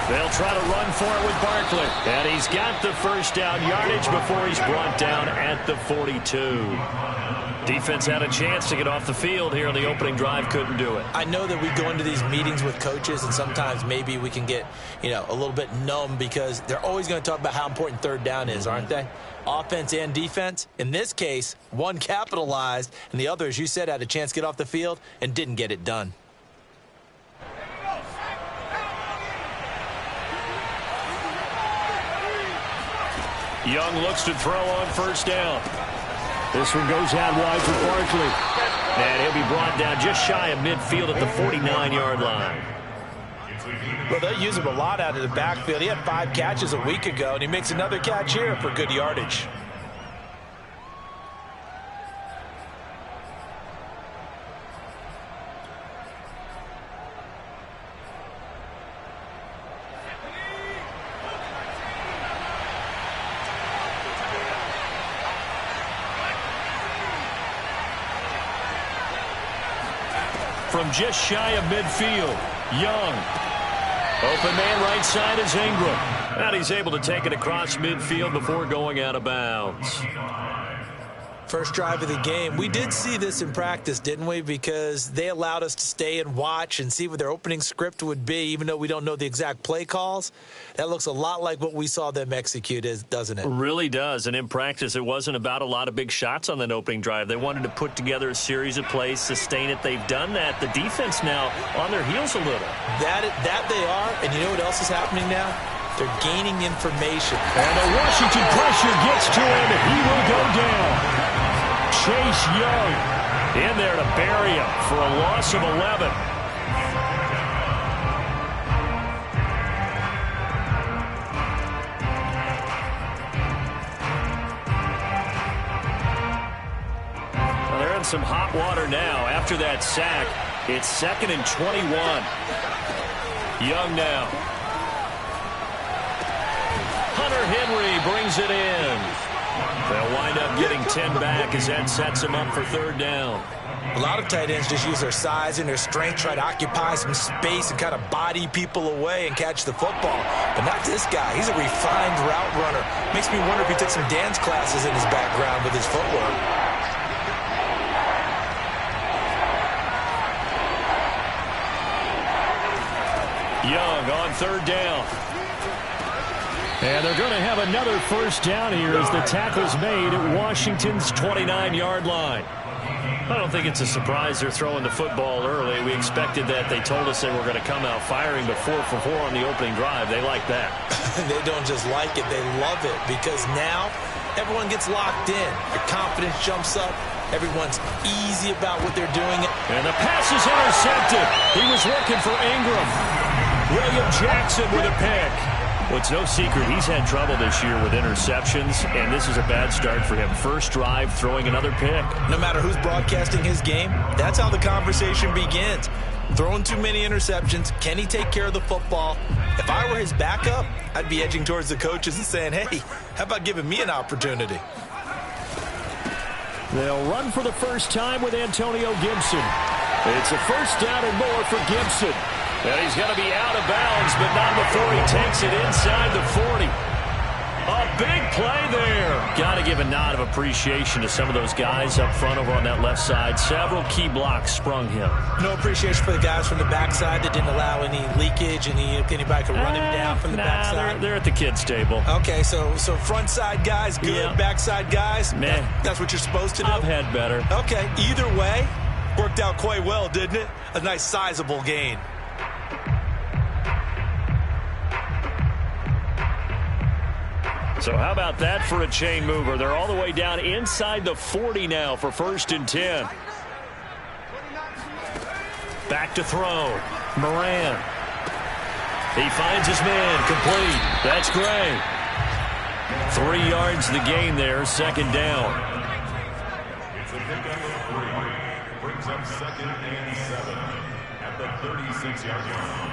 They'll try to run for it with Barkley. And he's got the first down yardage before he's brought down at the 42. Defense had a chance to get off the field here on the opening drive, couldn't do it. I know that we go into these meetings with coaches, and sometimes maybe we can get, a little bit numb because they're always going to talk about how important third down is, aren't they? Offense and defense. In this case, one capitalized, and the other, as you said, had a chance to get off the field and didn't get it done. Young looks to throw on first down. This one goes out wide for Barkley. And he'll be brought down just shy of midfield at the 49-yard line. Well, they use him a lot out of the backfield. He had 5 catches a week ago, and he makes another catch here for good yardage. From just shy of midfield, Young. Open man right side is Ingram. And he's able to take it across midfield before going out of bounds. First drive of the game. We did see this in practice, didn't we? Because they allowed us to stay and watch and see what their opening script would be, even though we don't know the exact play calls. That looks a lot like what we saw them execute, doesn't it? It really does. And in practice, it wasn't about a lot of big shots on that opening drive. They wanted to put together a series of plays, sustain it. They've done that. The defense now on their heels a little. That they are. And you know what else is happening now? They're gaining information. And the Washington pressure gets to him, and he will go down. Chase Young in there to bury him for a loss of 11. Well, they're in some hot water now. After that sack, it's 2nd and 21. Young now. Hunter Henry brings it in. They'll wind up getting 10 back as that sets them up for third down. A lot of tight ends just use their size and their strength, try to occupy some space and kind of body people away and catch the football. But not this guy. He's a refined route runner. Makes me wonder if he took some dance classes in his background with his footwork. Young on third down. And they're going to have another first down here as the tackle's made at Washington's 29-yard line. I don't think it's a surprise they're throwing the football early. We expected that. They told us they were going to come out firing, but 4 for 4 on the opening drive. They like that. They don't just like it, they love it, because now everyone gets locked in. Their confidence jumps up. Everyone's easy about what they're doing. And the pass is intercepted. He was looking for Ingram. William Jackson with a pick. Well, it's no secret he's had trouble this year with interceptions, and this is a bad start for him. First drive, throwing another pick. No matter who's broadcasting his game, that's how the conversation begins. Throwing too many interceptions, can he take care of the football? If I were his backup, I'd be edging towards the coaches and saying, hey, how about giving me an opportunity? They'll run for the first time with Antonio Gibson. It's a first down and more for Gibson. And he's going to be out of bounds, but not before he takes it inside the 40. A big play there. Got to give a nod of appreciation to some of those guys up front over on that left side. Several key blocks sprung him. No appreciation for the guys from the backside that didn't allow any leakage, and anybody could run him down from the backside. They're at the kids' table. Okay, so front side guys, good. Yeah. Backside guys, man. That's what you're supposed to do? I've had better. Okay, either way, worked out quite well, didn't it? A nice sizable gain. So how about that for a chain mover? They're all the way down inside the 40 now for 1st and 10. Back to throw. Moran. He finds his man. Complete. That's Gray. 3 yards the gain there. 2nd down. It's a pickup of 3. Brings up 2nd and 7 at the 36-yard line.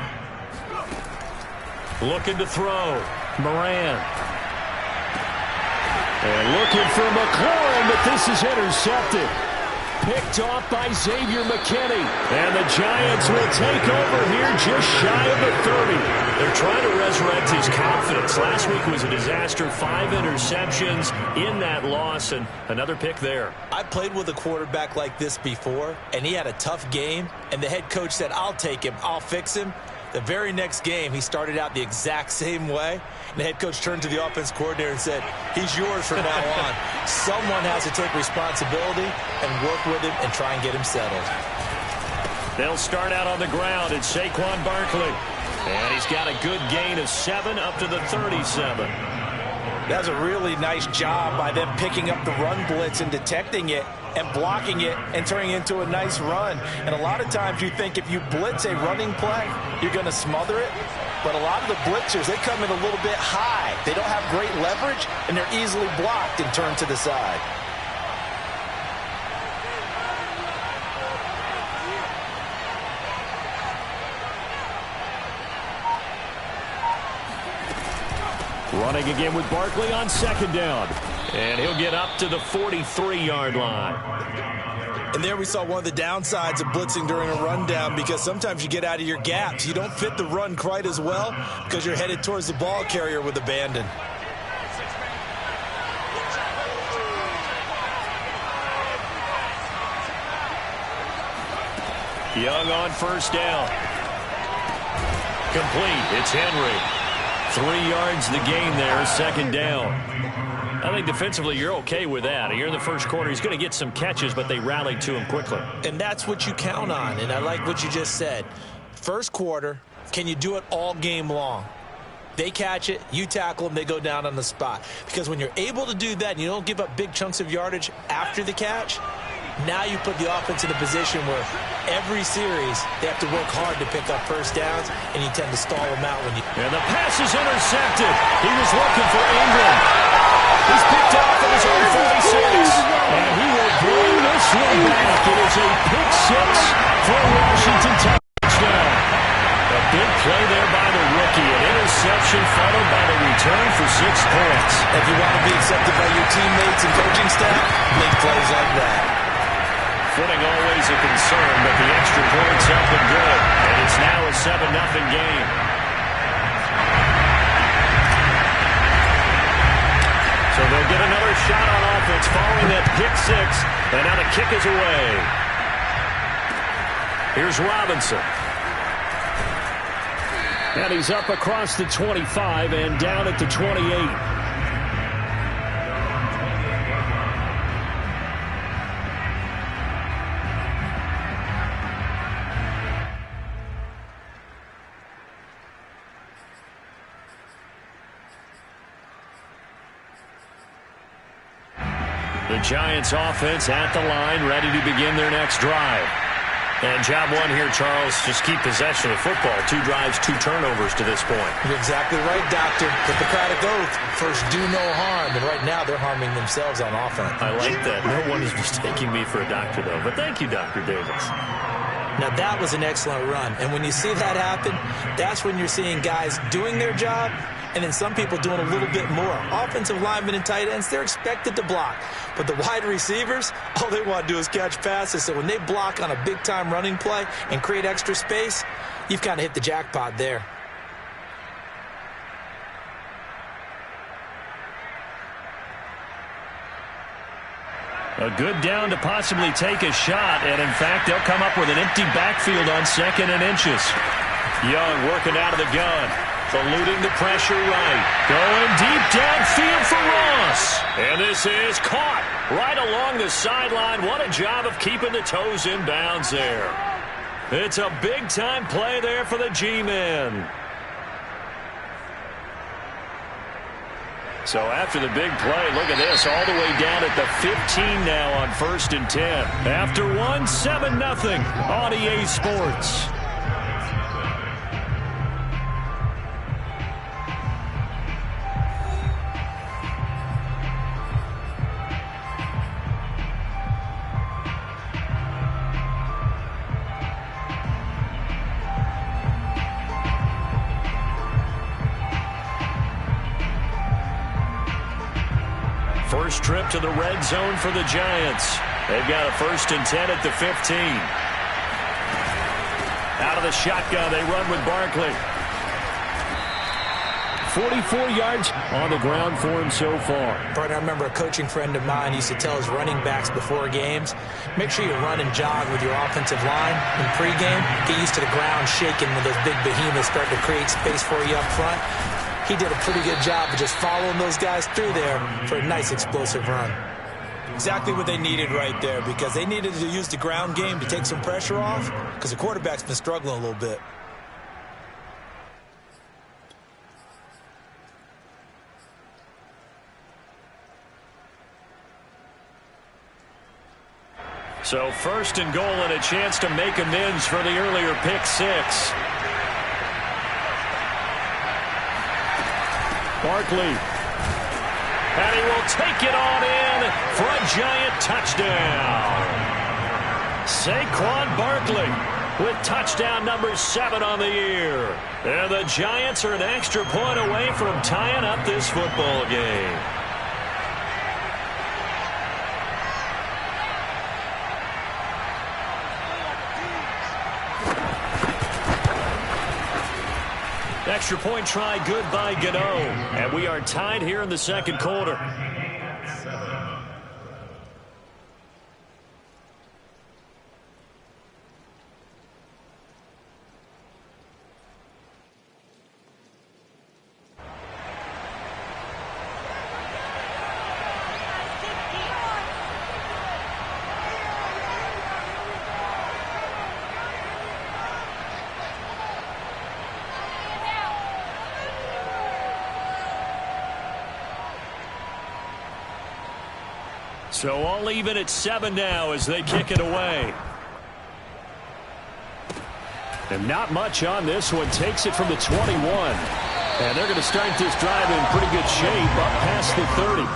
Looking to throw. Moran. And looking for McLaurin, but this is intercepted. Picked off by Xavier McKinney. And the Giants will take over here just shy of the 30. They're trying to resurrect his confidence. Last week was a disaster. 5 interceptions in that loss, and another pick there. I played with a quarterback like this before, and he had a tough game, and the head coach said, I'll take him, I'll fix him. The very next game, he started out the exact same way. And the head coach turned to the offense coordinator and said, he's yours from now on. Someone has to take responsibility and work with him and try and get him settled. They'll start out on the ground. It's Saquon Barkley. And he's got a good gain of 7 up to the 37. That's a really nice job by them picking up the run blitz and detecting it and blocking it and turning it into a nice run. And a lot of times you think if you blitz a running play, you're going to smother it. But a lot of the blitzers, they come in a little bit high. They don't have great leverage, and they're easily blocked and turned to the side. Running again with Barkley on second down. And he'll get up to the 43-yard line. And there we saw one of the downsides of blitzing during a rundown, because sometimes you get out of your gaps. You don't fit the run quite as well because you're headed towards the ball carrier with abandon. Young on first down. Complete. It's Henry. 3 yards the gain there, second down. I think defensively you're okay with that. Here in the first quarter, he's going to get some catches, but they rallied to him quickly. And that's what you count on, and I like what you just said. First quarter, can you do it all game long? They catch it, you tackle them, they go down on the spot. Because when you're able to do that and you don't give up big chunks of yardage after the catch, now you put the offense in a position where every series they have to work hard to pick up first downs, and you tend to stall them out when you... And the pass is intercepted. He was looking for Ingram. He's picked off at his own 46. And he will bring this one back. It is a pick six for a Washington touchdown. A big play there by the rookie. An interception followed by the return for 6 points. If you want to be accepted by your teammates and coaching staff, make plays like that. Footing always a concern, but the extra points up and good. And it's now a 7-0 game. So they'll get another shot on offense following that pick six. And now the kick is away. Here's Robinson. And he's up across the 25 and down at the 28. The Giants offense at the line, ready to begin their next drive. And job one here, Charles, just keep possession of the football. 2 drives, 2 turnovers to this point. You're exactly right, Doctor. Hippocratic oath, first do no harm. And right now they're harming themselves on offense. I like that. No one is mistaking me for a doctor, though. But thank you, Dr. Davis. Now, that was an excellent run. And when you see that happen, that's when you're seeing guys doing their job, and then some people doing a little bit more. Offensive linemen and tight ends, they're expected to block. But the wide receivers, all they want to do is catch passes. So when they block on a big-time running play and create extra space, you've kind of hit the jackpot there. A good down to possibly take a shot, and in fact, they'll come up with an empty backfield on 2nd and inches. Young working out of the gun, eluding the pressure right. Going deep downfield for Ross. And this is caught right along the sideline. What a job of keeping the toes in bounds there. It's a big-time play there for the G-men. So after the big play, look at this, all the way down at the 15 now on 1st and 10. After one, 7-0 on EA Sports. First trip to the red zone for the Giants. They've got a 1st and 10 at the 15. Out of the shotgun, they run with Barkley. 44 yards on the ground for him so far. But I remember a coaching friend of mine used to tell his running backs before games, make sure you run and jog with your offensive line in pregame. Get used to the ground shaking when those big behemoths start to create space for you up front. He did a pretty good job of just following those guys through there for a nice explosive run. Exactly what they needed right there, because they needed to use the ground game to take some pressure off, because the quarterback's been struggling a little bit. So 1st and goal and a chance to make amends for the earlier pick 6. Barkley. And he will take it on in for a giant touchdown. Saquon Barkley with touchdown number 7 on the year. And the Giants are an extra point away from tying up this football game. Extra point try good by Gano. And we are tied here in the 2nd quarter. So all even at 7 now as they kick it away. And not much on this one. Takes it from the 21. And they're going to start this drive in pretty good shape up past the 30.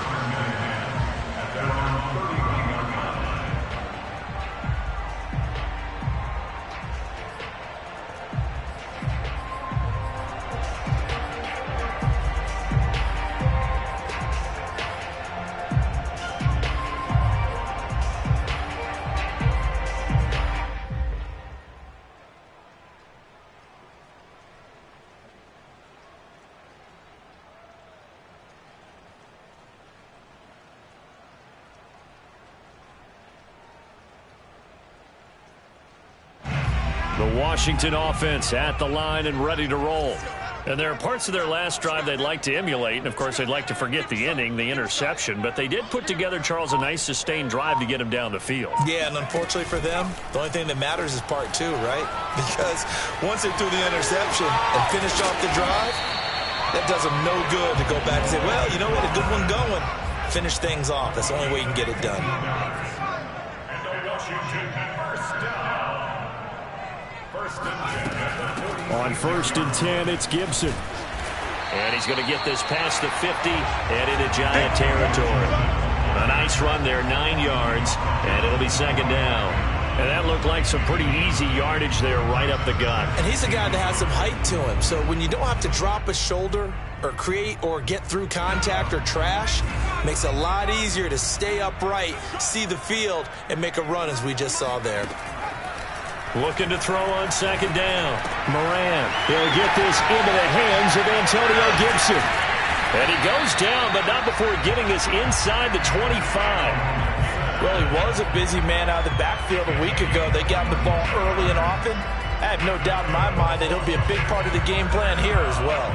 The Washington offense at the line and ready to roll. And there are parts of their last drive they'd like to emulate. And, of course, they'd like to forget the inning, the interception. But they did put together, Charles, a nice sustained drive to get them down the field. Yeah, and unfortunately for them, the only thing that matters is part 2, right? Because once they threw the interception and finished off the drive, that does them no good to go back and say, well, you know what, a good one going. Finish things off. That's the only way you can get it done. And the Washington first down. On 1st and 10, it's Gibson. And he's going to get this past the 50 and into Giant territory. A nice run there, 9 yards, and it'll be 2nd down. And that looked like some pretty easy yardage there right up the gut. And he's a guy that has some height to him. So when you don't have to drop a shoulder or create or get through contact or trash, makes it a lot easier to stay upright, see the field, and make a run as we just saw there. Looking to throw on 2nd down. Moran, he'll get this into the hands of Antonio Gibson. And he goes down, but not before getting this inside the 25. Well, he was a busy man out of the backfield a week ago. They got him the ball early and often. I have no doubt in my mind that he'll be a big part of the game plan here as well.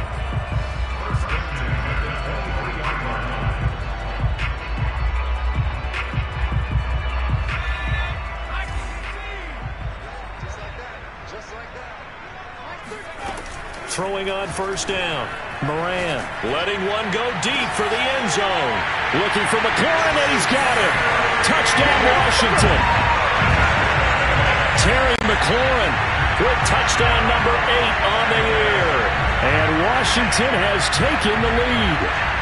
Throwing on 1st down. Moran letting one go deep for the end zone. Looking for McLaurin, and he's got it. Touchdown, Washington. Terry McLaurin with touchdown number 8 on the year. And Washington has taken the lead.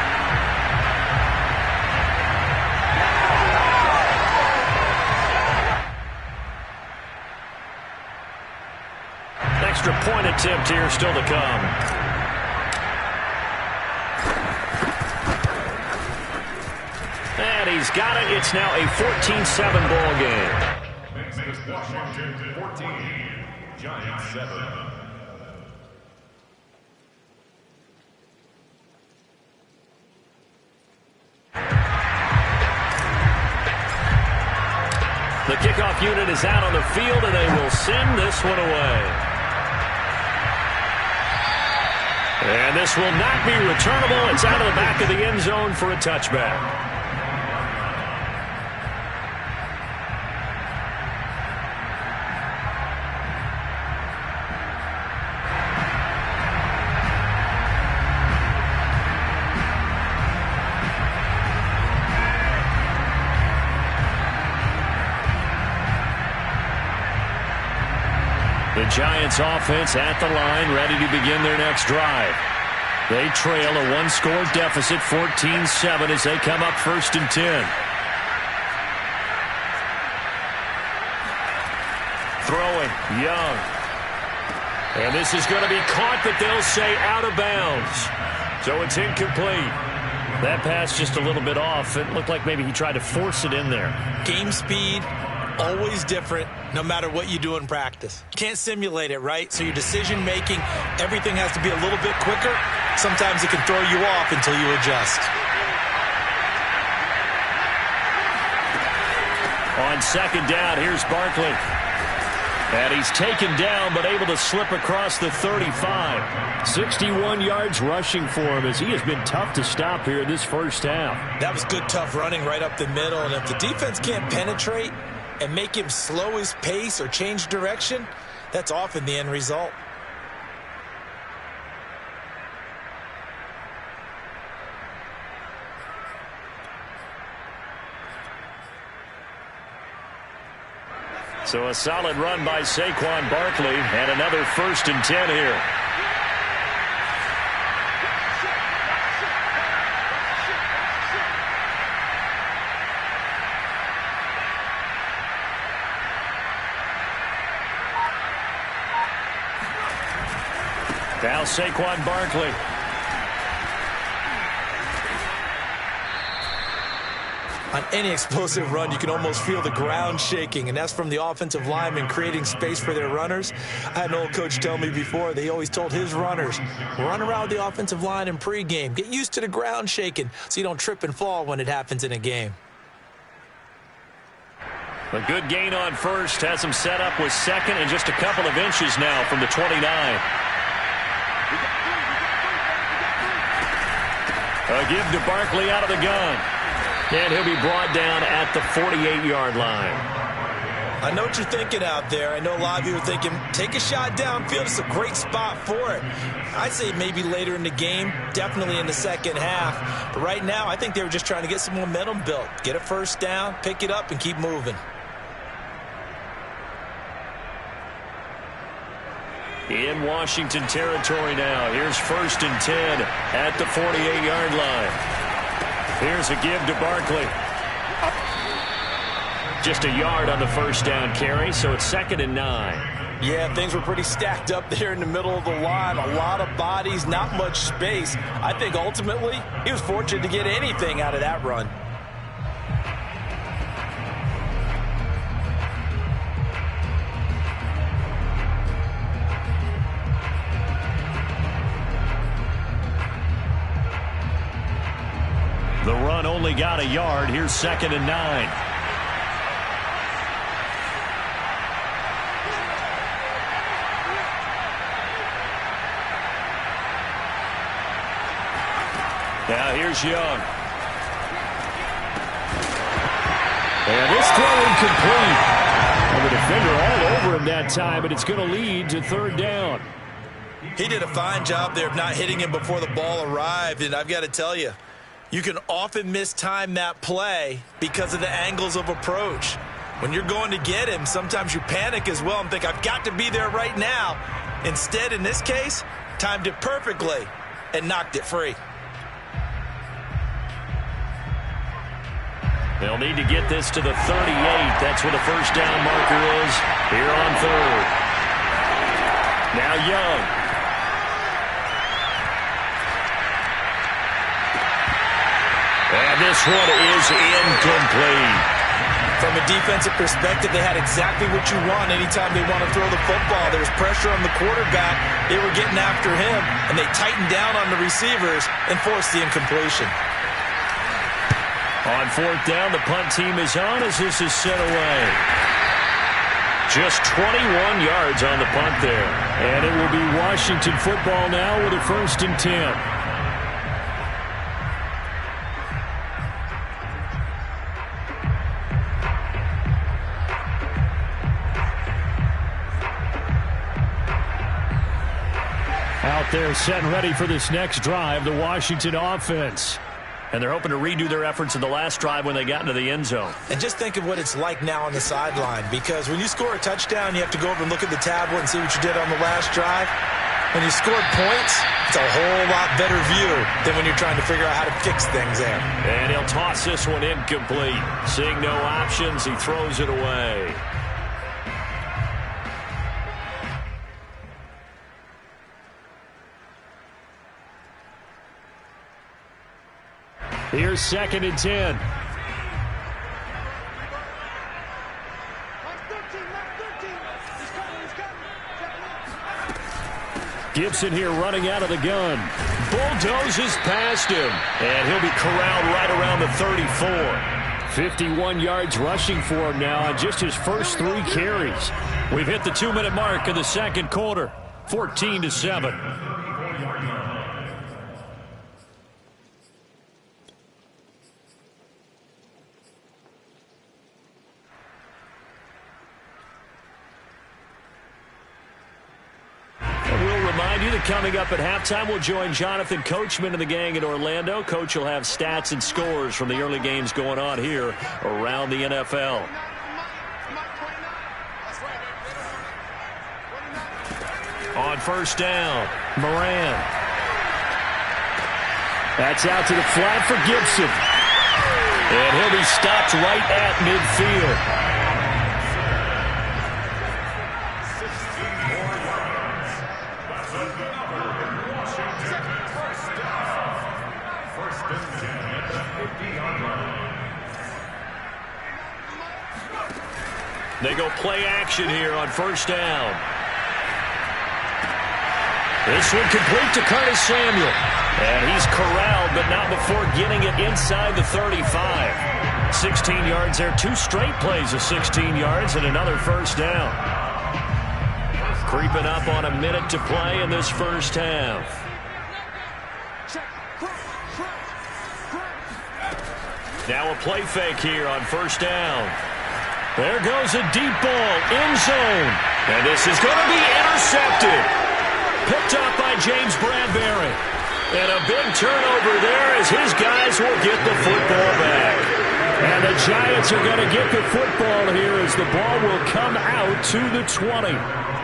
Extra point attempt here still to come. And he's got it. It's now a 14-7 ball game. Makes this Washington 14, Giants 7. The kickoff unit is out on the field, and they will send this one away. And this will not be returnable. It's out of the back of the end zone for a touchback. The Giants offense at the line, ready to begin their next drive. They trail a one-score deficit, 14-7, as they come up 1st and 10. Throwing, Young. And this is going to be caught, but they'll say out of bounds. So it's incomplete. That pass just a little bit off. It looked like maybe he tried to force it in there. Game speed, always different, no matter what you do in practice. Can't simulate it, right? So your decision-making, everything has to be a little bit quicker. Sometimes it can throw you off until you adjust. On 2nd down, here's Barkley. And he's taken down, but able to slip across the 35. 61 yards rushing for him, as he has been tough to stop here in this first half. That was good, tough running right up the middle. And if the defense can't penetrate and make him slow his pace or change direction, that's often the end result. So a solid run by Saquon Barkley, and another 1st and 10 here. Now Saquon Barkley. On any explosive run, you can almost feel the ground shaking, and that's from the offensive linemen creating space for their runners. I had an old coach tell me before, they always told his runners, run around the offensive line in pregame. Get used to the ground shaking so you don't trip and fall when it happens in a game. A good gain on 1st, has him set up with 2nd and just a couple of inches now from the 29. A give to Barkley out of the gun. And he'll be brought down at the 48-yard line. I know what you're thinking out there. I know a lot of you are thinking, take a shot downfield. It's a great spot for it. I'd say maybe later in the game, definitely in the second half. But right now, I think they were just trying to get some momentum built. Get a 1st down, pick it up, and keep moving. In Washington territory now. Here's 1st and 10 at the 48-yard line. Here's a give to Barkley. Just a yard on the 1st down carry, so it's 2nd and 9. Yeah, things were pretty stacked up there in the middle of the line. A lot of bodies, not much space. I think ultimately he was fortunate to get anything out of that run. The run only got a yard. Here's 2nd and 9. Now here's Young. And this throw incomplete. And the defender all over him that time, and it's going to lead to 3rd down. He did a fine job there of not hitting him before the ball arrived, and I've got to tell you, you can often mistime that play because of the angles of approach. When you're going to get him, sometimes you panic as well and think, I've got to be there right now. Instead, in this case, timed it perfectly and knocked it free. They'll need to get this to the 38. That's where the 1st down marker is here on 3rd. Now Young. And this this one is incomplete. From a defensive perspective, they had exactly what you want anytime they want to throw the football. There's pressure on the quarterback. They were getting after him, and they tightened down on the receivers and forced the incompletion. On fourth down, the punt team is on as this is sent away. Just 21 yards on the punt there. And it will be Washington football now with a 1st and 10. Out there set and ready for this next drive, the Washington offense. And they're hoping to redo their efforts in the last drive when they got into the end zone. And just think of what it's like now on the sideline, because when you score a touchdown, you have to go over and look at the tablet and see what you did on the last drive. When you scored points, it's a whole lot better view than when you're trying to figure out how to fix things there. And he'll toss this one incomplete. Seeing no options, he throws it away. Here's 2nd and 10. Gibson here running out of the gun. Bulldozes past him. And he'll be corralled right around the 34. 51 yards rushing for him now on just his first 3 carries. We've hit the 2-minute mark of the second quarter. 14-7. Coming up at halftime, we'll join Jonathan Coachman and the gang in Orlando. Coach will have stats and scores from the early games going on here around the NFL. On first down, Moran. That's out to the flat for Gibson. And he'll be stopped right at midfield. They go play action here on first down. This one complete to Curtis Samuel. And he's corralled, but not before getting it inside the 35. 16 yards there. 2 straight plays of 16 yards and another first down. Creeping up on a minute to play in this first half. Now a play fake here on first down. There goes a deep ball, end zone. And this is going to be intercepted. Picked up by James Bradbury. And a big turnover there as his guys will get the football back. And the Giants are going to get the football here as the ball will come out to the 20.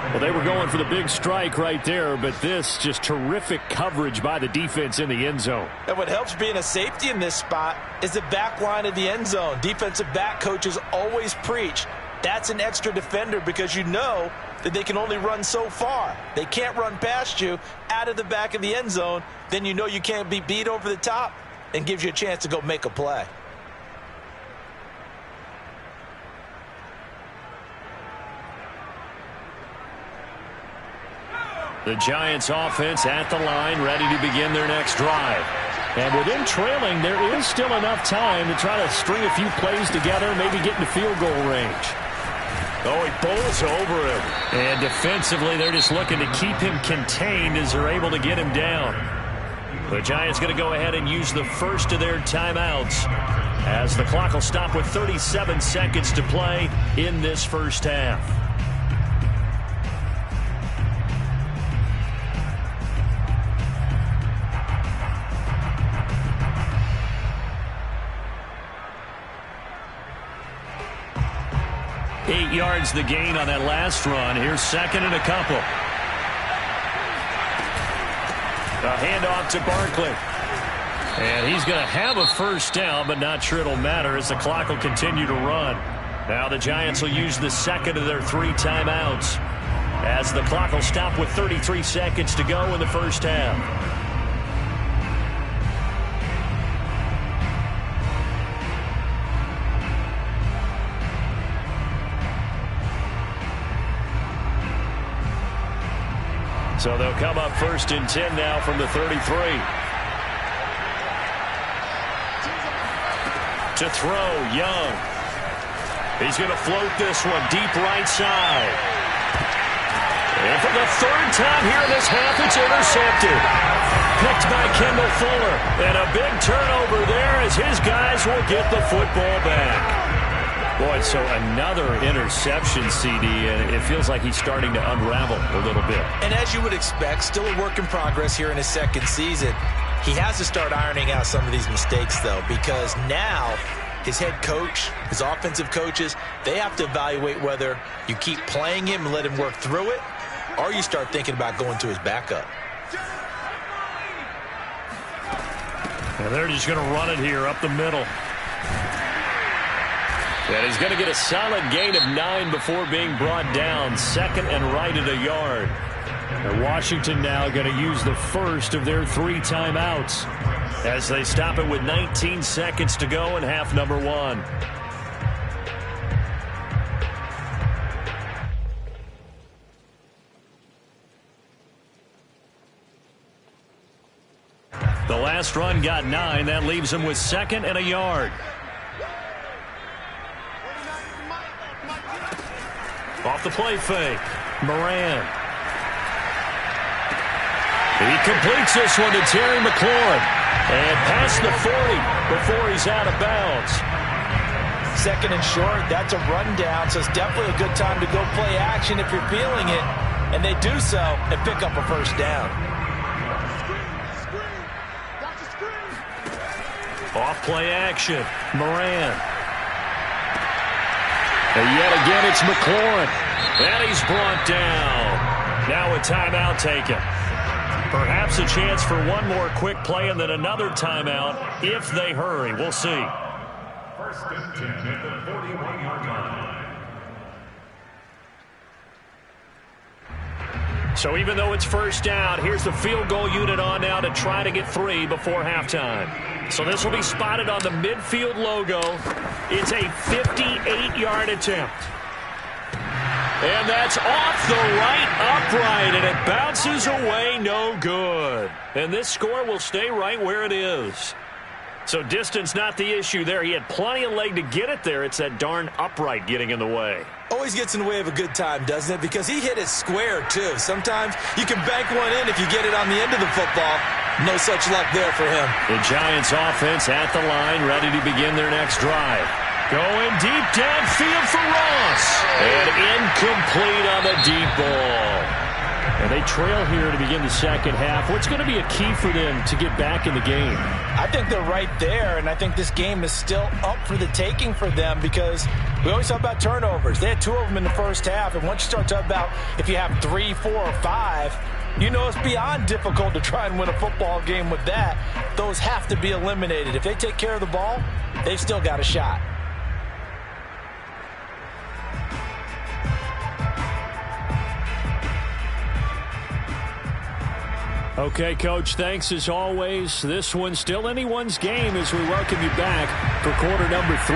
Well, they were going for the big strike right there, but this just terrific coverage by the defense in the end zone. And what helps being a safety in this spot is the back line of the end zone. Defensive back coaches always preach. That's an extra defender because you know that they can only run so far. They can't run past you out of the back of the end zone. Then you know you can't be beat over the top and gives you a chance to go make a play. The Giants offense at the line, ready to begin their next drive. And with them trailing, there is still enough time to try to string a few plays together, maybe get into field goal range. Oh, he bowls over him. And defensively, they're just looking to keep him contained as they're able to get him down. The Giants going to go ahead and use the first of their timeouts as the clock will stop with 37 seconds to play in this first half. Eight yards the gain on that last run. Here's second and a couple. A handoff to Barkley. And he's going to have a first down, but not sure it'll matter as the clock will continue to run. Now the Giants will use the second of their 3 timeouts as the clock will stop with 33 seconds to go in the first half. So they'll come up 1st and 10 now from the 33. To throw, Young. He's going to float this one deep right side. And for the 3rd time here in this half, it's intercepted. Picked by Kendall Fuller. And a big turnover there as his guys will get the football back. Boy, so another interception, CD, and it feels like he's starting to unravel a little bit. And as you would expect, still a work in progress here in his 2nd season. He has to start ironing out some of these mistakes, though, because now his head coach, his offensive coaches, they have to evaluate whether you keep playing him and let him work through it, or you start thinking about going to his backup. And they're just going to run it here up the middle. And he's going to get a solid gain of 9 before being brought down. 2nd and right at a yard. And Washington now going to use the first of their 3 timeouts as they stop it with 19 seconds to go in half number 1. The last run got 9. That leaves him with 2nd and a yard. Off the play fake. Moran. He completes this one to Terry McLaurin. And past the 40 before he's out of bounds. 2nd and short, that's a rundown, so it's definitely a good time to go play action if you're feeling it. And they do so and pick up a 1st down. Off play action. Moran. And yet again, it's McLaurin. And he's brought down. Now a timeout taken. Perhaps a chance for one more quick play and then another timeout if they hurry. We'll see. 1st and 10 at the 41-yard line. So even though it's 1st down, here's the field goal unit on now to try to get 3 before halftime. So this will be spotted on the midfield logo. It's a 58-yard attempt. And that's off the right upright, and it bounces away, no good. And this score will stay right where it is. So distance not the issue there. He had plenty of leg to get it there. It's that darn upright getting in the way. Always gets in the way of a good time, doesn't it? Because he hit it square, too. Sometimes you can bank one in if you get it on the end of the football. No such luck there for him. The Giants offense at the line, ready to begin their next drive. Going deep downfield for Ross. And incomplete on the deep ball. And they trail here to begin the 2nd half. What's going to be a key for them to get back in the game? I think they're right there, and I think this game is still up for the taking for them because we always talk about turnovers. They had 2 of them in the 1st half, and once you start talking about if you have 3, 4, or 5, you know it's beyond difficult to try and win a football game with that. Those have to be eliminated. If they take care of the ball, they've still got a shot. Okay, Coach, thanks as always. This one's still anyone's game as we welcome you back for quarter number 3.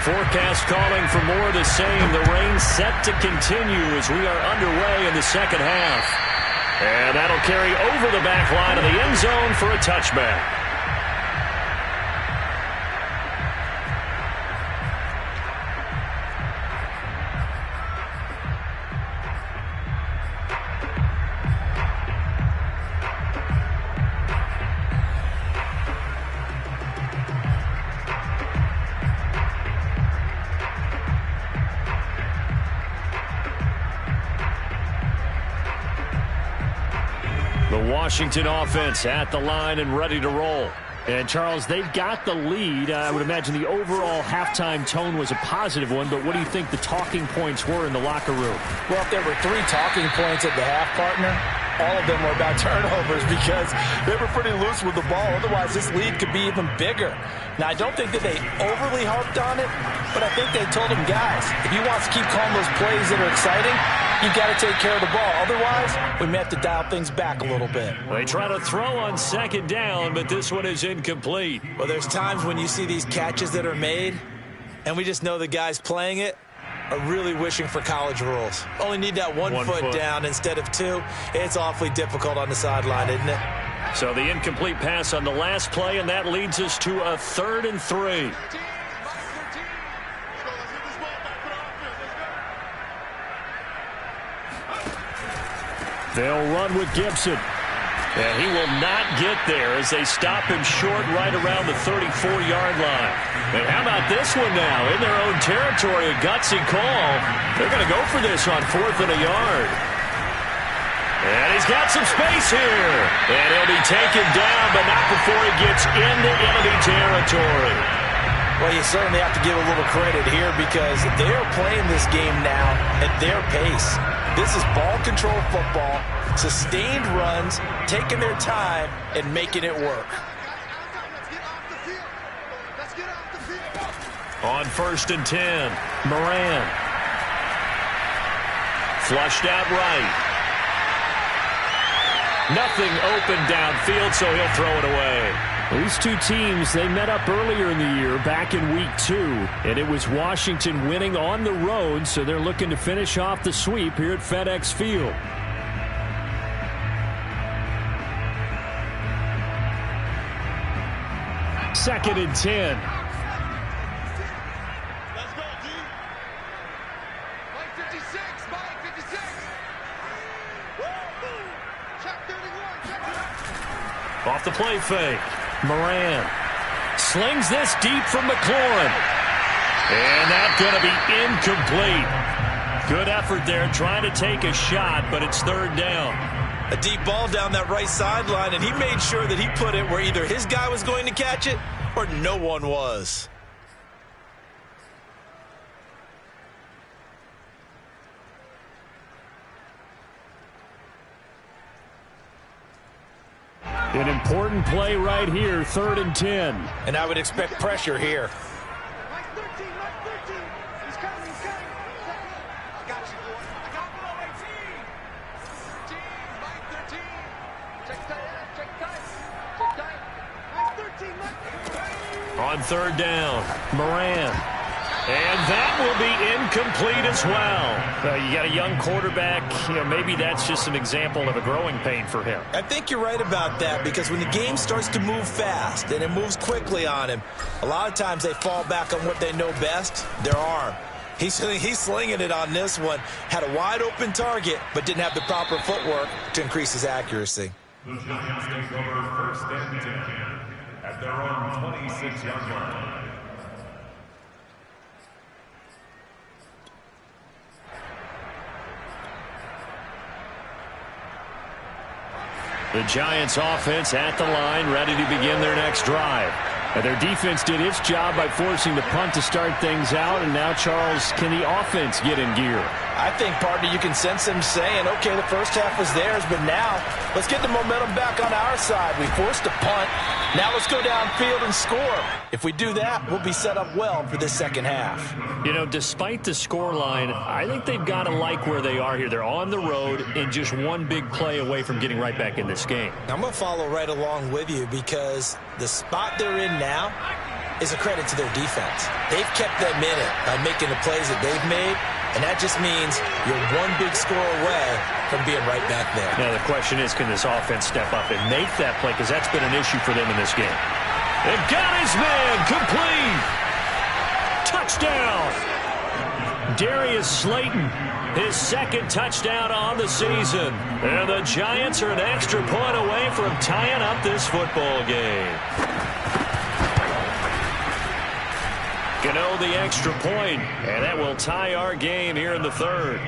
Forecast calling for more of the same. The rain set to continue as we are underway in the 2nd half. And that'll carry over the back line of the end zone for a touchback. Washington offense at the line and ready to roll. And, Charles, they've got the lead. I would imagine the overall halftime tone was a positive one, but what do you think the talking points were in the locker room? Well, if there were 3 talking points at the half, partner, all of them were about turnovers because they were pretty loose with the ball. Otherwise, this lead could be even bigger. Now, I don't think that they overly harped on it, but I think they told them, guys, if you want to keep calling those plays that are exciting, you've got to take care of the ball. Otherwise, we may have to dial things back a little bit. They try to throw on 2nd down, but this one is incomplete. Well, there's times when you see these catches that are made, and we just know the guy's playing it, are really wishing for college rules. Only need that one foot down instead of two. It's awfully difficult on the sideline, isn't it? So the incomplete pass on the last play, and that leads us to a 3rd and 3. They'll run with Gibson. And he will not get there as they stop him short right around the 34-yard line. And how about this one now? In their own territory, a gutsy call. They're going to go for this on 4th and a yard. And he's got some space here. And he'll be taken down, but not before he gets into enemy territory. Well, you certainly have to give a little credit here because they are playing this game now at their pace. This is ball control football, sustained runs, taking their time, and making it work. On 1st and 10, Moran. Flushed out right. Nothing open downfield, so he'll throw it away. These two teams, they met up earlier in the year, back in week 2, and it was Washington winning on the road, so they're looking to finish off the sweep here at FedEx Field. Second and 10. Let's go, D. Mike 56, Mike 56. Woo! Check 31, check 31. Off the play fake. Moran slings this deep from McLaurin. And that's going to be incomplete. Good effort there trying to take a shot, but it's 3rd down. A deep ball down that right sideline, and he made sure that he put it where either his guy was going to catch it or no one was. An important play right here, 3rd and 10. And I would expect pressure here. Mike 13, Mike 13. He's coming, he's coming. I got you, boy. I got below 18. 13, Mike 13. Check tight, check tight. Check tight. Mike 13, Mike 13. On 3rd down, Moran. And that will be incomplete as well. You got a young quarterback. Maybe that's just an example of a growing pain for him. I think you're right about that because when the game starts to move fast and it moves quickly on him, a lot of times they fall back on what they know best, their arm. He's slinging it on this one. Had a wide open target, but didn't have the proper footwork to increase his accuracy. The Giants take over 1st and 10 at their own 26-yard line. The Giants offense at the line, ready to begin their next drive. And their defense did its job by forcing the punt to start things out. And now, Charles, can the offense get in gear? I think, partner, you can sense them saying, okay, the first half was theirs, but now let's get the momentum back on our side. We forced a punt. Now let's go downfield and score. If we do that, we'll be set up well for this second half. Despite the scoreline, I think they've got to like where they are here. They're on the road and just one big play away from getting right back in this game. I'm going to follow right along with you because the spot they're in now is a credit to their defense. They've kept them in it by making the plays that they've made, and that just means you're one big score away from being right back there. Now, the question is, can this offense step up and make that play? Because that's been an issue for them in this game. They've got his man complete. Touchdown. Darius Slayton, his 2nd touchdown on the season. And the Giants are an extra point away from tying up this football game. Gano the extra point, and that will tie our game here in the 3rd.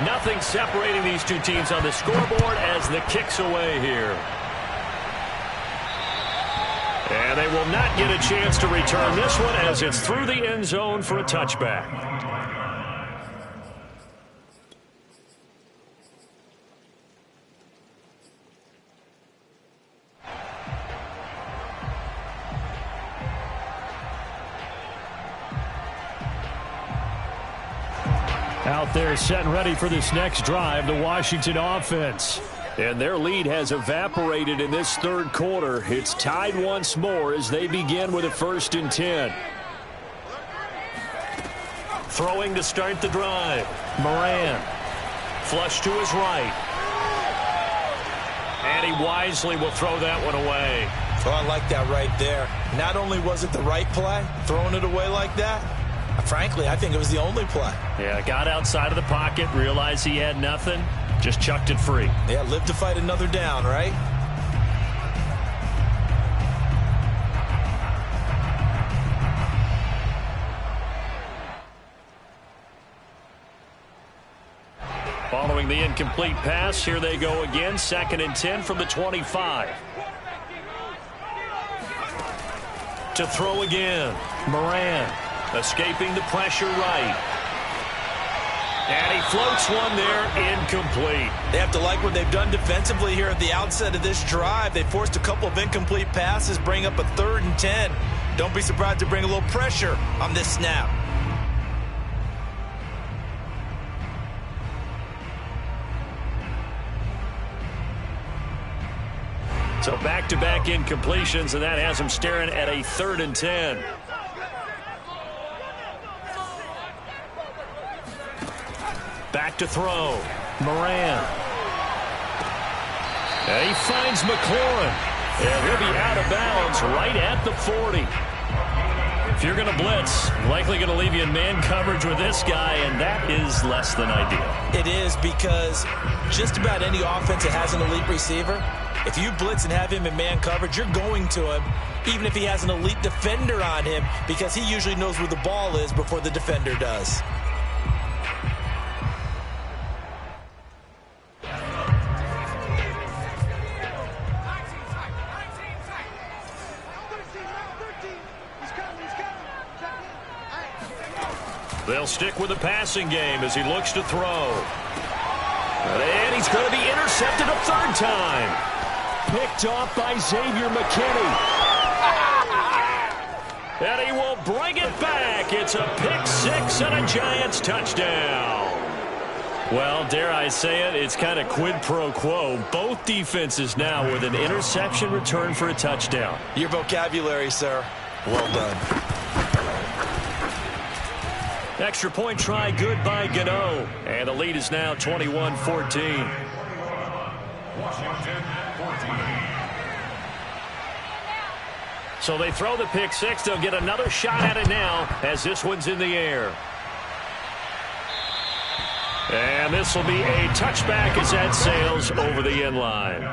Nothing separating these two teams on the scoreboard as the kick's away here. And they will not get a chance to return this one as it's through the end zone for a touchback. Out there set and ready for this next drive, the Washington offense. And their lead has evaporated in this third quarter. It's tied once more as they begin with a 1st and 10. Throwing to start the drive. Moran. Flush to his right. And he wisely will throw that one away. Oh, I like that right there. Not only was it the right play, throwing it away like that, frankly, I think it was the only play. Yeah, got outside of the pocket, realized he had nothing, just chucked it free. Yeah, live to fight another down, right? Following the incomplete pass, here they go again. 2nd and 10 from the 25. To throw again. Moran escaping the pressure right. And he floats one there, incomplete. They have to like what they've done defensively here at the outset of this drive. They forced a couple of incomplete passes, bring up a 3rd and 10. Don't be surprised to bring a little pressure on this snap. So back-to-back incompletions, and that has him staring at a 3rd and 10. Back to throw. Moran. And he finds McLaurin. And he'll be out of bounds right at the 40. If you're going to blitz, likely going to leave you in man coverage with this guy, and that is less than ideal. It is, because just about any offense that has an elite receiver, if you blitz and have him in man coverage, you're going to him, even if he has an elite defender on him, because he usually knows where the ball is before the defender does. They'll stick with the passing game as he looks to throw. And he's going to be intercepted a 3rd time. Picked off by Xavier McKinney. And he will bring it back. It's a pick 6 and a Giants touchdown. Well, dare I say it, it's kind of quid pro quo. Both defenses now with an interception return for a touchdown. Your vocabulary, sir. Well done. Extra point try good by Gano. And the lead is now 21-14. Washington 14. So they throw the pick 6. They'll get another shot at it now as this one's in the air. And this will be a touchback as that sails over the end line.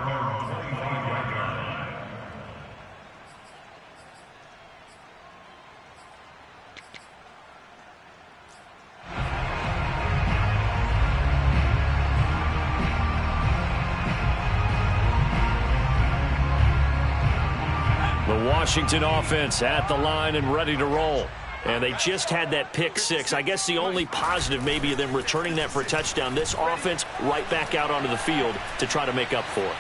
The Washington offense at the line and ready to roll. And they just had that pick 6. I guess the only positive maybe of them returning that for a touchdown. This offense right back out onto the field to try to make up for it.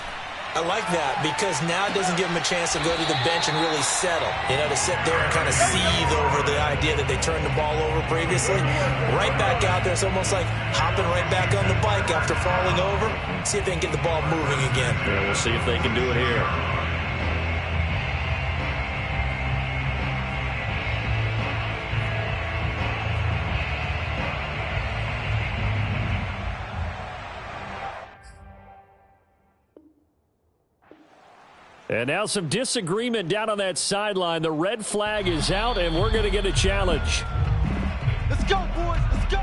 I like that, because now it doesn't give them a chance to go to the bench and really settle. You know, to sit there and kind of seethe over the idea that they turned the ball over previously. Right back out there, it's almost like hopping right back on the bike after falling over. See if they can get the ball moving again. Yeah, we'll see if they can do it here. And now some disagreement down on that sideline. The red flag is out, and we're going to get a challenge. Let's go, boys. Let's go.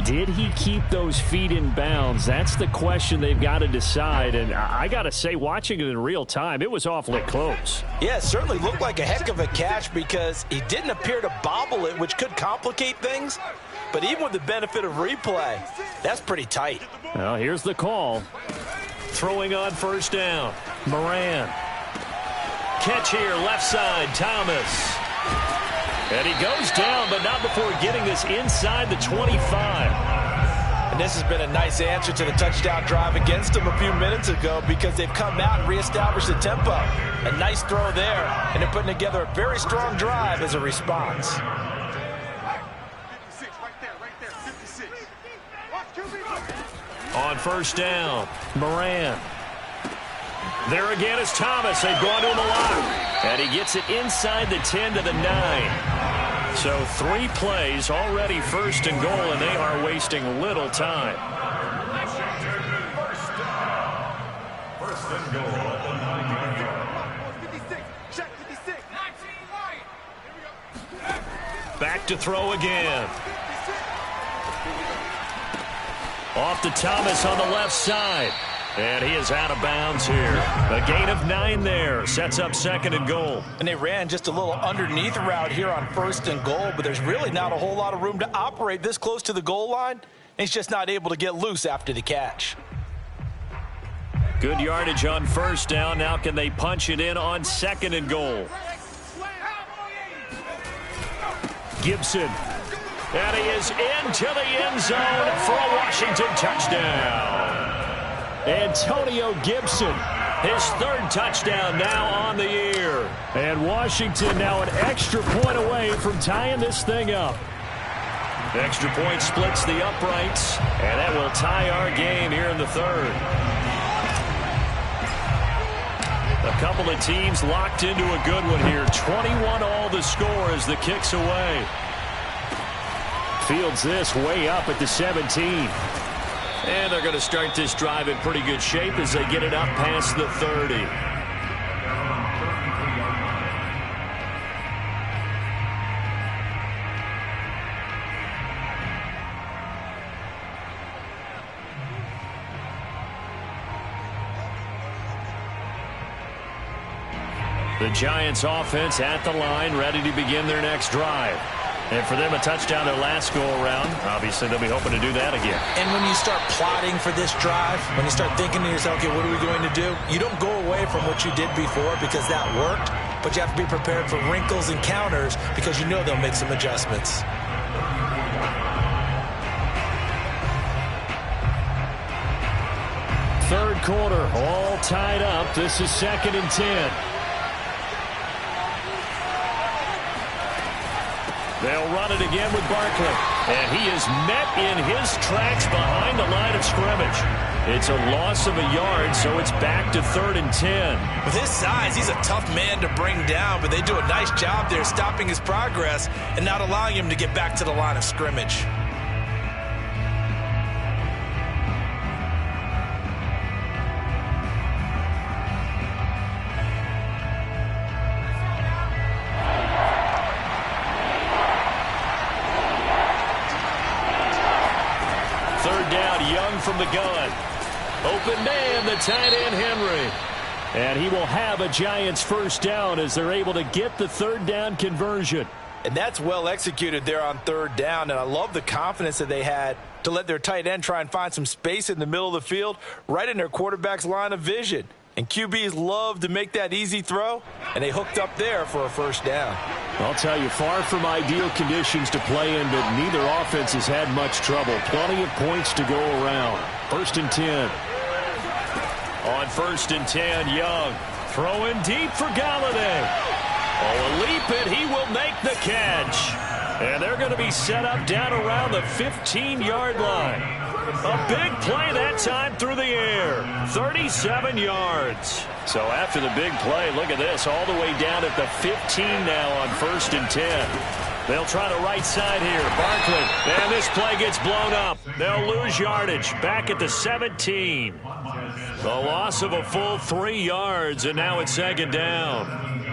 Did he keep those feet in bounds? That's the question they've got to decide. And I got to say, watching it in real time, it was awfully close. Yeah, it certainly looked like a heck of a catch, because he didn't appear to bobble it, which could complicate things. But even with the benefit of replay, that's pretty tight. Well, here's the call. Throwing on 1st down. Moran. Catch here, left side, Thomas. And he goes down, but not before getting this inside the 25. And this has been a nice answer to the touchdown drive against them a few minutes ago, because they've come out and reestablished the tempo. A nice throw there, and they're putting together a very strong drive as a response. 56, right there, 56. Watch QB. On first down, Moran. There again is Thomas. They've gone to him a lot. And he gets it inside the 10 to the 9. So 3 plays already first and goal, and they are wasting little time. First and goal at the 9-yard line. 56. Check 56. 19 Back to throw again. Off to Thomas on the left side. And he is out of bounds here. A gain of 9 there. Sets up second and goal. And they ran just a little underneath route here on first and goal, but there's really not a whole lot of room to operate this close to the goal line. And he's just not able to get loose after the catch. Good yardage on first down. Now can they punch it in on second and goal? Gibson. And he is into the end zone for a Washington touchdown. Antonio Gibson, his 3rd touchdown now on the year. And Washington now an extra point away from tying this thing up. The extra point splits the uprights, and that will tie our game here in the 3rd. A couple of teams locked into a good one here. 21 all the score as the kick's away. Fields this way up at the 17. And they're going to start this drive in pretty good shape as they get it up past the 30. The Giants offense at the line, ready to begin their next drive. And for them, a touchdown their last go-around. Obviously, they'll be hoping to do that again. And when you start plotting for this drive, when you start thinking to yourself, okay, what are we going to do? You don't go away from what you did before because that worked, but you have to be prepared for wrinkles and counters because you know they'll make some adjustments. Third quarter, all tied up. This is 2nd and 10. They'll run it again with Barkley. And he is met in his tracks behind the line of scrimmage. It's a loss of a yard, so it's back to 3rd and 10. With his size, he's a tough man to bring down, but they do a nice job there stopping his progress and not allowing him to get back to the line of scrimmage. From the gun. Open man, the tight end, Henry. And he will have a Giants first down as they're able to get the 3rd down conversion. And that's well executed there on 3rd down. And I love the confidence that they had to let their tight end try and find some space in the middle of the field, right in their quarterback's line of vision. And QBs love to make that easy throw, and they hooked up there for a first down. I'll tell you, far from ideal conditions to play in, but neither offense has had much trouble. Plenty of points to go around. 1st and 10. On 1st and 10, Young. Throwing deep for Galladay. Oh, a leap, and he will make the catch. And they're going to be set up down around the 15-yard line. A big play that time through the air. 37 yards. So after the big play, look at this, all the way down at the 15 now on 1st and 10. They'll try the right side here. Barkley. And this play gets blown up. They'll lose yardage. Back at the 17. The loss of a full 3 yards, and now it's 2nd down.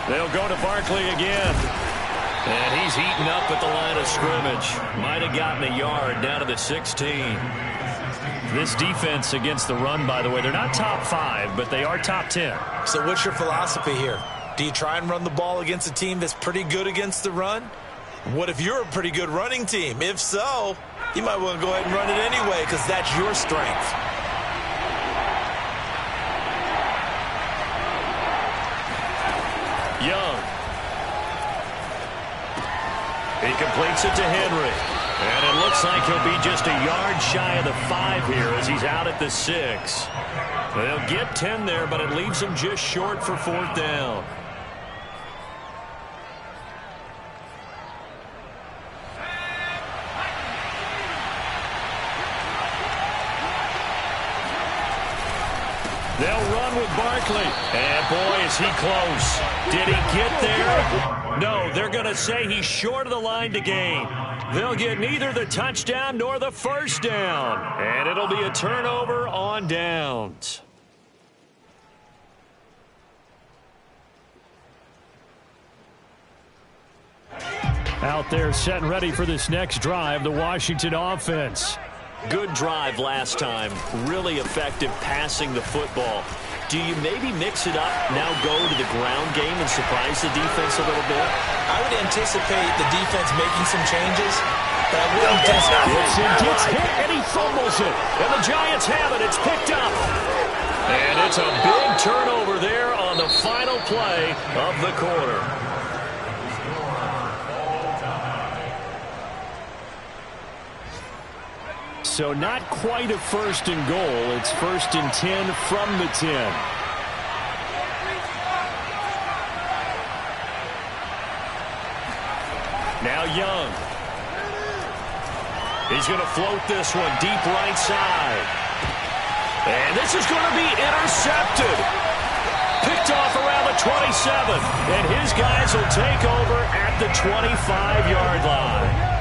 They'll go to Barkley again. And he's heating up at the line of scrimmage. Might have gotten a yard down to the 16. This defense against the run, by the way, they're not top 5, but they are top 10. So what's your philosophy here? Do you try and run the ball against a team that's pretty good against the run? What if you're a pretty good running team? If so, you might want to go ahead and run it anyway because that's your strength. Young. He completes it to Henry. And it looks like he'll be just a yard shy of the 5 here as he's out at the 6. They'll get 10 there, but it leaves him just short for 4th down. They'll run with Barkley. And boy, is he close. Did he get there? No, they're going to say he's short of the line to gain. They'll get neither the touchdown nor the 1st down. And it'll be a turnover on downs. Out there set and ready for this next drive, the Washington offense. Good drive last time. Really effective passing the football. Do you maybe mix it up, now go to the ground game and surprise the defense a little bit? I would anticipate the defense making some changes, but I wouldn't anticipate. Gibson gets hit and he fumbles it. And the Giants have it. It's picked up. And it's a big turnover there on the final play of the quarter. So not quite a 1st and goal. It's 1st and 10 from the 10. Now Young. He's going to float this one deep right side. And this is going to be intercepted. Picked off around the 27. And his guys will take over at the 25-yard line.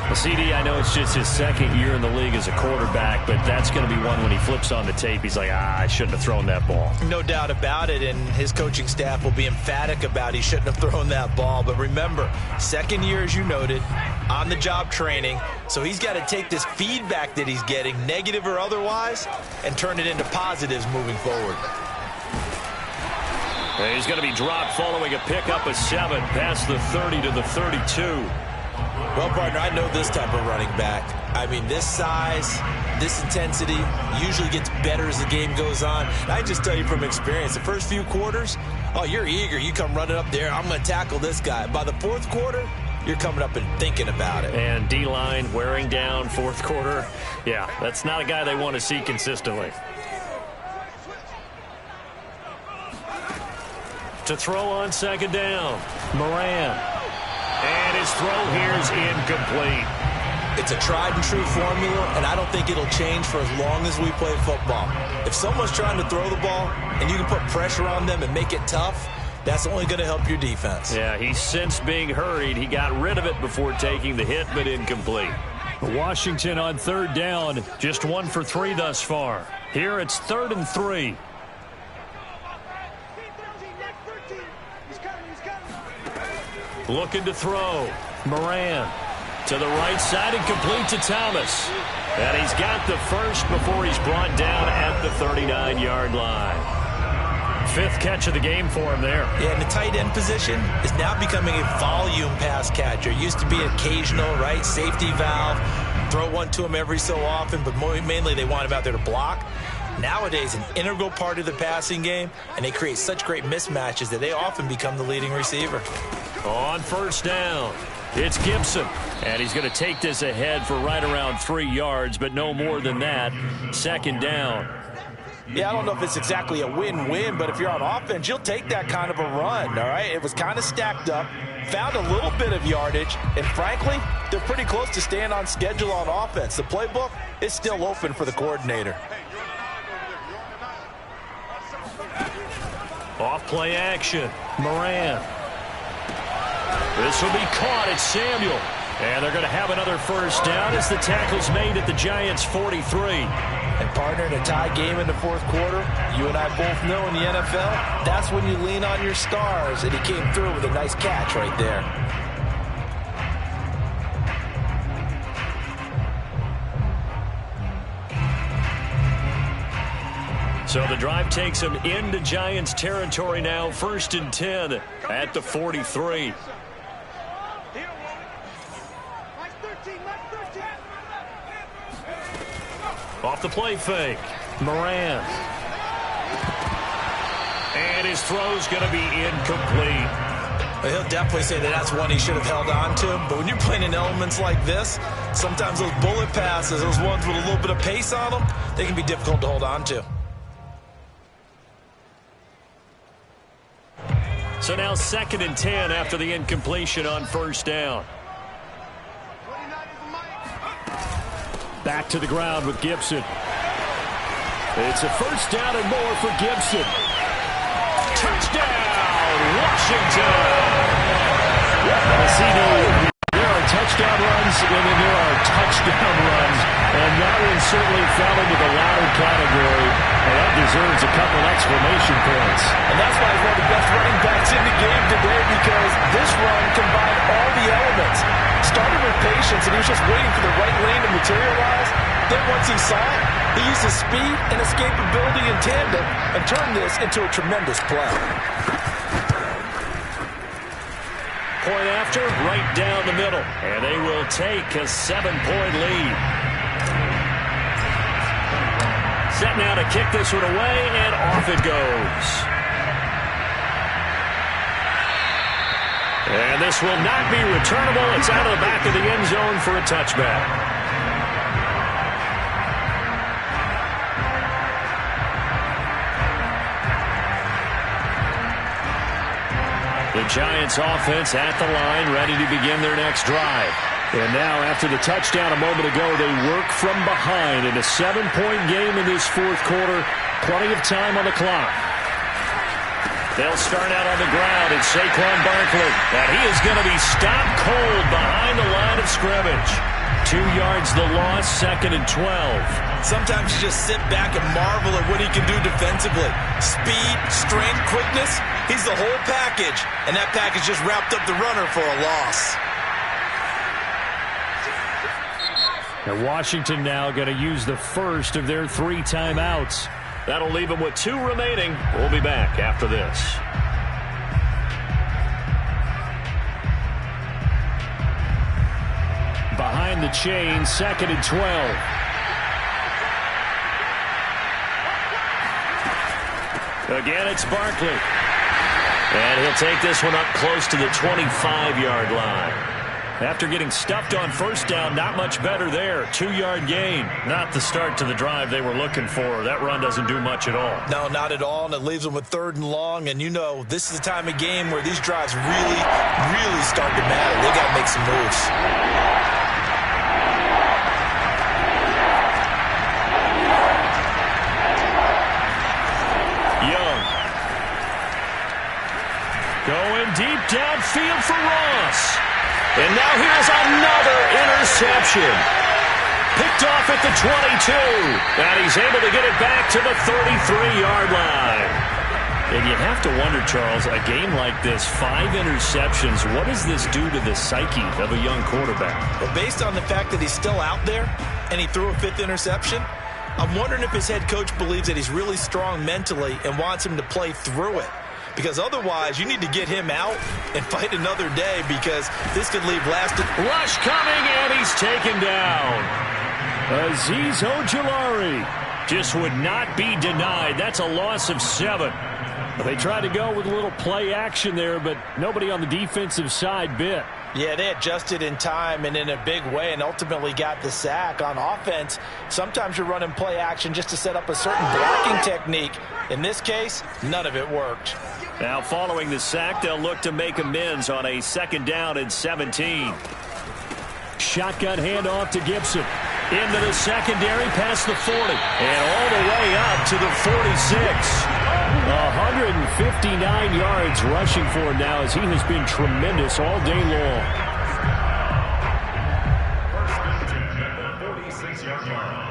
Well, CD, I know it's just his 2nd year in the league as a quarterback, but that's going to be one when he flips on the tape, he's like, I shouldn't have thrown that ball. No doubt about it, and his coaching staff will be emphatic about he shouldn't have thrown that ball. But remember, 2nd year, as you noted, on-the-job training, so he's got to take this feedback that he's getting, negative or otherwise, and turn it into positives moving forward. And he's going to be dropped following a pickup of 7 past the 30 to the 32. Well, partner, I know this type of running back. I mean, this size, this intensity usually gets better as the game goes on. And I just tell you from experience, the first few quarters, oh, you're eager. You come running up there, I'm going to tackle this guy. By the 4th quarter, you're coming up and thinking about it. And D-line wearing down 4th quarter. Yeah, that's not a guy they want to see consistently. To throw on 2nd down, Moran. And his throw here is incomplete. It's a tried-and-true formula, and I don't think it'll change for as long as we play football. If someone's trying to throw the ball and you can put pressure on them and make it tough, that's only going to help your defense. Yeah, he's since being hurried. He got rid of it before taking the hit, but incomplete. Washington on 3rd down, just 1 for 3 thus far. Here it's 3rd and 3. Looking to throw. Moran to the right side and complete to Thomas. And he's got the 1st before he's brought down at the 39-yard line. 5th catch of the game for him there. Yeah, and the tight end position is now becoming a volume pass catcher. It used to be occasional, right? Safety valve. Throw one to him every so often, but mainly they want him out there to block. Nowadays, an integral part of the passing game, and they create such great mismatches that they often become the leading receiver. On 1st down, it's Gibson. And he's going to take this ahead for right around 3 yards, but no more than that. 2nd down. Yeah, I don't know if it's exactly a win-win, but if you're on offense, you'll take that kind of a run, all right? It was kind of stacked up, found a little bit of yardage, and frankly, they're pretty close to staying on schedule on offense. The playbook is still open for the coordinator. Off play action. Moran. This will be caught. It's Samuel. And they're going to have another 1st down as the tackle's made at the Giants' 43. And partner, in a tie game in the 4th quarter, you and I both know in the NFL, that's when you lean on your stars. And he came through with a nice catch right there. So the drive takes him into Giants territory now. 1st and 10 at the 43. Off the play fake. Moran. And his throw's going to be incomplete. He'll definitely say that that's one he should have held on to. But when you're playing in elements like this, sometimes those bullet passes, those ones with a little bit of pace on them, they can be difficult to hold on to. So now 2nd and 10 after the incompletion on first down. Back to the ground with Gibson. It's a first down and more for Gibson. Touchdown, Washington! There are touchdown runs, and then there are touchdown runs, and that one certainly fell into the latter category, and that deserves a couple exclamation points. And that's why he's one of the best running backs in the game today, because this run combined all the elements. Started with patience, and he was just waiting for the right lane to materialize. Then once he saw it, he used his speed and escapability in tandem and turned this into a tremendous play. Point after, right down the middle. And they will take a 7-point lead. Set now to kick this one away, and off it goes. And this will not be returnable. It's out of the back of the end zone for a touchback. The Giants offense at the line, ready to begin their next drive. And now, after the touchdown a moment ago, they work from behind in a 7-point game in this fourth quarter. Plenty of time on the clock. They'll start out on the ground, and Saquon Barkley. And he is going to be stopped cold behind the line of scrimmage. 2 yards the loss, 2nd and 12. Sometimes you just sit back and marvel at what he can do defensively. Speed, strength, quickness. He's the whole package, and that package just wrapped up the runner for a loss. Now Washington now going to use the first of their 3 timeouts. That'll leave them with 2 remaining. We'll be back after this. Behind the chain, 2nd and 12. Again, it's Barkley. And he'll take this one up close to the 25-yard line. After getting stuffed on first down, not much better there. 2-yard gain. Not the start to the drive they were looking for. That run doesn't do much at all. No, not at all, and it leaves them with 3rd and long. And you know, this is the time of game where these drives really, really start to matter. They got to make some moves. Young. Going deep downfield for Ross. And now here's another interception. Picked off at the 22. And he's able to get it back to the 33-yard line. And you have to wonder, Charles, a game like this, 5 interceptions, what does this do to the psyche of a young quarterback? Well, based on the fact that he's still out there and he threw a 5th interception, I'm wondering if his head coach believes that he's really strong mentally and wants him to play through it. Because otherwise, you need to get him out and fight another day, because this could leave lasting. Rush coming, and he's taken down. Azeez Ojulari just would not be denied. That's a loss of 7. They tried to go with a little play action there, but nobody on the defensive side bit. Yeah, they adjusted in time and in a big way and ultimately got the sack. On offense, sometimes you're running play action just to set up a certain blocking technique. In this case, none of it worked. Now following the sack, they'll look to make amends on a 2nd down and 17. Shotgun handoff to Gibson. Into the secondary past the 40. And all the way up to the 46. 159 yards rushing for him now, as he has been tremendous all day long. First and 10 at the 46-yard line.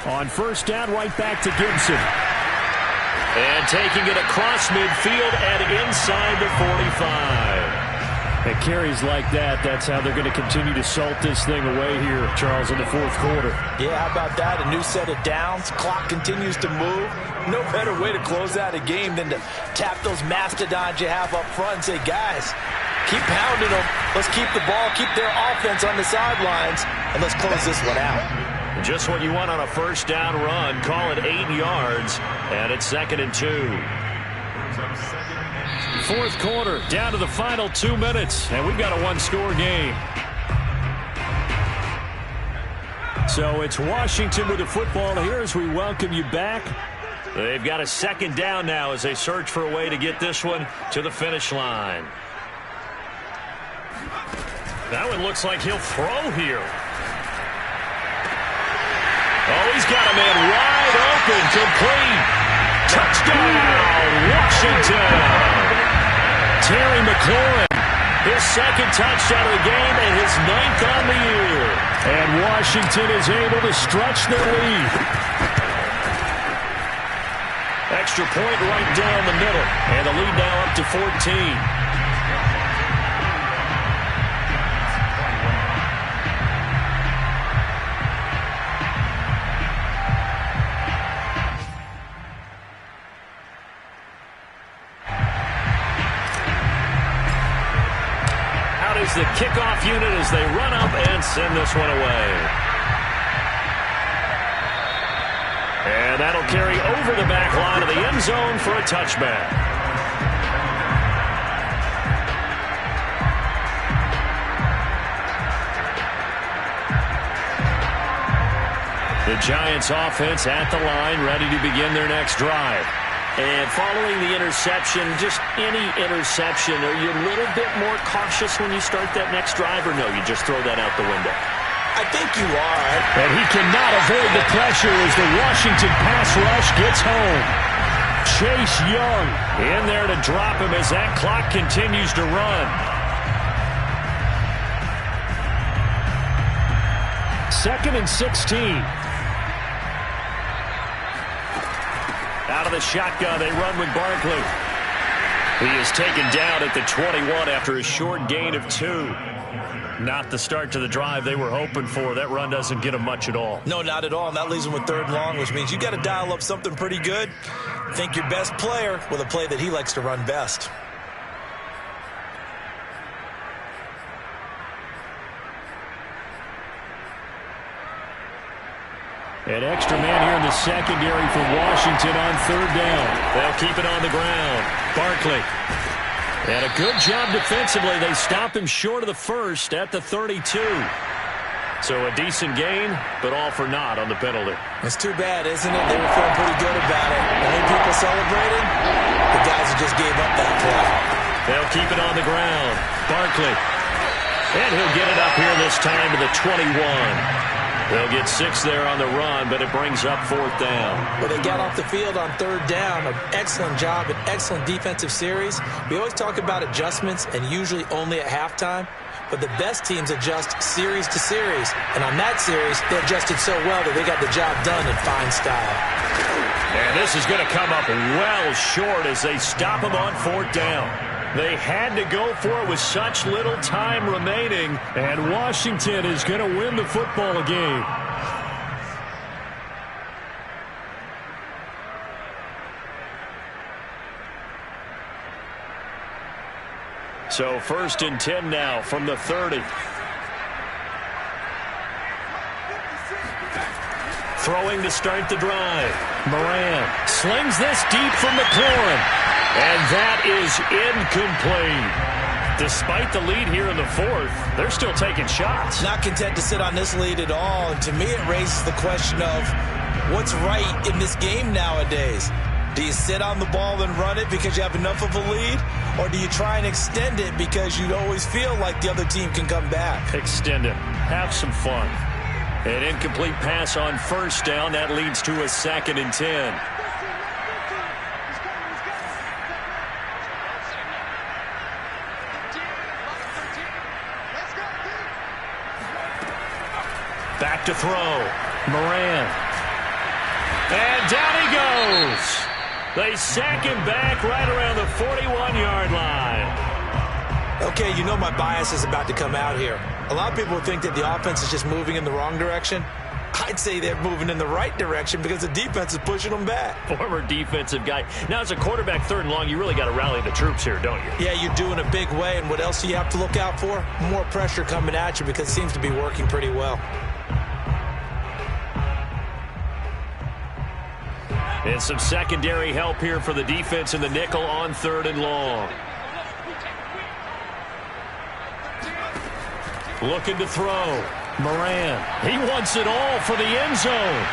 On first down, right back to Gibson. And taking it across midfield and inside the 45. At carries like that, that's how they're going to continue to salt this thing away here, Charles, in the fourth quarter. Yeah, how about that? A new set of downs. Clock continues to move. No better way to close out a game than to tap those mastodons you have up front and say, guys, keep pounding them. Let's keep the ball, keep their offense on the sidelines, and let's close this one out. Just what you want on a first down run. Call it 8 yards, and it's 2nd and 2. Fourth quarter, down to the final 2 minutes, and we've got a one-score game. So it's Washington with the football here as we welcome you back. They've got a second down now as they search for a way to get this one to the finish line. That one looks like he'll throw here. Oh, he's got a man wide open, complete. Touchdown, Washington. Terry McLaurin, his second touchdown of the game and his 9th on the year. And Washington is able to stretch their lead. Extra point right down the middle. And the lead now up to 14. The kickoff unit as they run up and send this one away. And that'll carry over the back line of the end zone for a touchback. The Giants offense at the line, ready to begin their next drive. And following the interception, just any interception, are you a little bit more cautious when you start that next drive, or no, you just throw that out the window? I think you are. And he cannot avoid the pressure as the Washington pass rush gets home. Chase Young in there to drop him as that clock continues to run. Second and 16. Out of the shotgun, they run with Barkley. He is taken down at the 21 after a short gain of 2. Not the start to the drive they were hoping for. That run doesn't get them much at all. No, not at all. And that leaves them with 3rd and long, which means you got to dial up something pretty good. Think your best player with a play that he likes to run best. An extra man here in the secondary for Washington on 3rd down. They'll keep it on the ground. Barkley. And a good job defensively. They stop him short of the first at the 32. So a decent gain, but all for naught on the penalty. It's too bad, isn't it? They were feeling pretty good about it. Only people celebrating, the guys who just gave up that play. They'll keep it on the ground. Barkley. And he'll get it up here this time to the 21. They'll get 6 there on the run, but it brings up 4th down. Well, they got off the field on 3rd down. An excellent job, an excellent defensive series. We always talk about adjustments, and usually only at halftime. But the best teams adjust series to series. And on that series, they adjusted so well that they got the job done in fine style. And this is going to come up well short as they stop him on 4th down. They had to go for it with such little time remaining, and Washington is going to win the football game. So 1st and 10 now from the 30. Throwing to start the drive. Moran slings this deep from McLaurin. And that is incomplete. Despite the lead here in the 4th, they're still taking shots. Not content to sit on this lead at all. And to me, it raises the question of what's right in this game nowadays. Do you sit on the ball and run it because you have enough of a lead? Or do you try and extend it because you always feel like the other team can come back? Extend it. Have some fun. An incomplete pass on 1st down. That leads to a 2nd and 10. Back to throw. Moran. And down he goes. They sack him back right around the 41-yard line. Okay, you know my bias is about to come out here. A lot of people think that the offense is just moving in the wrong direction. I'd say they're moving in the right direction because the defense is pushing them back. Former defensive guy. Now, as a quarterback, 3rd and long, you really got to rally the troops here, don't you? Yeah, you're doing a big way, and what else do you have to look out for? More pressure coming at you because it seems to be working pretty well. And some secondary help here for the defense in the nickel on 3rd and long. Looking to throw. Moran. He wants it all for the end zone.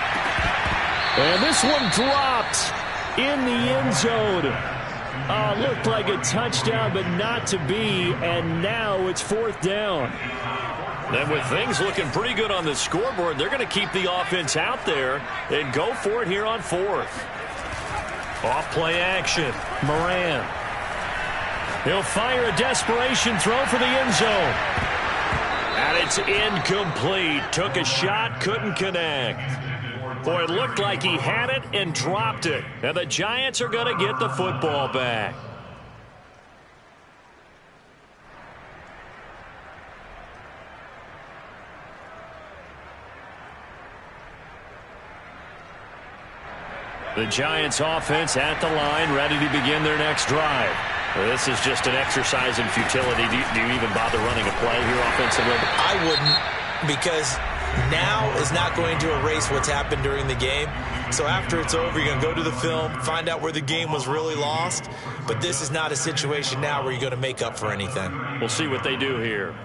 And this one dropped in the end zone. Looked like a touchdown, but not to be. And now it's 4th down. And with things looking pretty good on the scoreboard, they're going to keep the offense out there and go for it here on 4th. Off play action. Moran. He'll fire a desperation throw for the end zone. And it's incomplete. Took a shot, couldn't connect. Boy, it looked like he had it and dropped it. And the Giants are going to get the football back. The Giants offense at the line, ready to begin their next drive. This is just an exercise in futility. Do you even bother running a play here offensively? I wouldn't, because now is not going to erase what's happened during the game. So after it's over, you're going to go to the film, find out where the game was really lost. But this is not a situation now where you're going to make up for anything. We'll see what they do here.